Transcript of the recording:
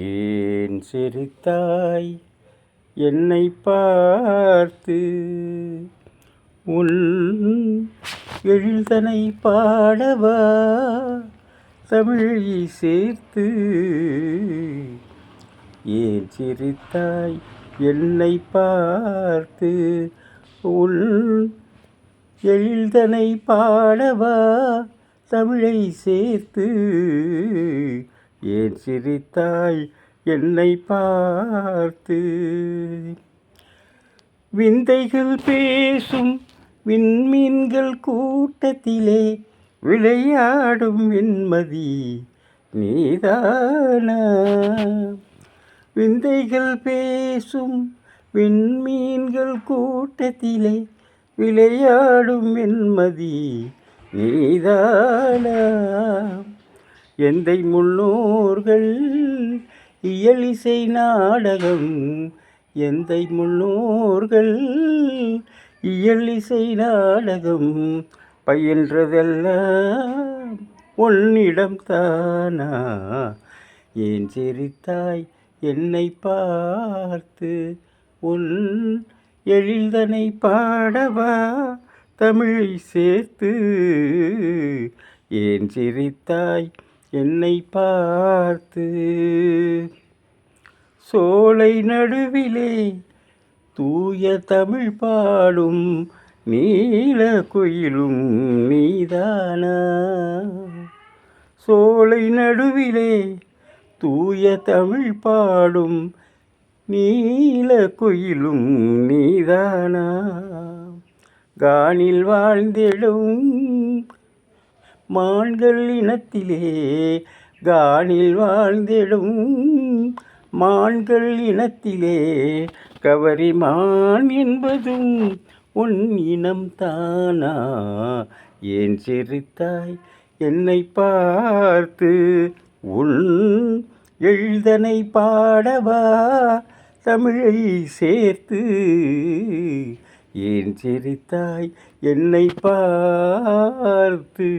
ஏன் சிரித்தாய் என்னை பார்த்து? உன் எழில்தனை பாடவா தமிழை சேர்த்து? ஏன் சிரித்தாய் என்னை பார்த்து? உன் எழில்தனை பாடவா தமிழை சேர்த்து? ஏன் சிரித்தாய் என்னை பார்த்து? விந்தைகள் பேசும் விண்மீன்கள் கூட்டத்திலே விளையாடும் வெண்மதி நீதானா? விந்தைகள் பேசும் விண்மீன்கள் கூட்டத்திலே விளையாடும் வெண்மதி நீதானா? எந்தை முன்னோர்கள் இயலிசை நாடகம், எந்தை முன்னோர்கள் இயலிசை நாடகம் பயின்றதெல்லாம் உன்னிடம் தானா? ஏன் சிரித்தாய் என்னை பார்த்து? உன் எழில்தனை பாடவா தமிழை சேர்த்து? ஏன் சிரித்தாய் என்னை பார்த்து? சோலை நடுவிலே தூய தமிழ் பாடும் நீல குயிலும் நீதானா? சோலை நடுவிலே தூய தமிழ் பாடும் நீல குயிலும் நீதானா? கானில் வாழ்ந்திடும் மான்கள் இனத்திலே, கானில் வாழ்ந்திடும் மான்கள் இனத்திலே கவரிமான் என்பதும் உன் இனம் தானா? ஏன் சிரித்தாய் என்னை பார்த்து? உன் எழில்தனை பாடவா தமிழை சேர்த்து? ஏன் சிரித்தாய் என்னை பார்த்து?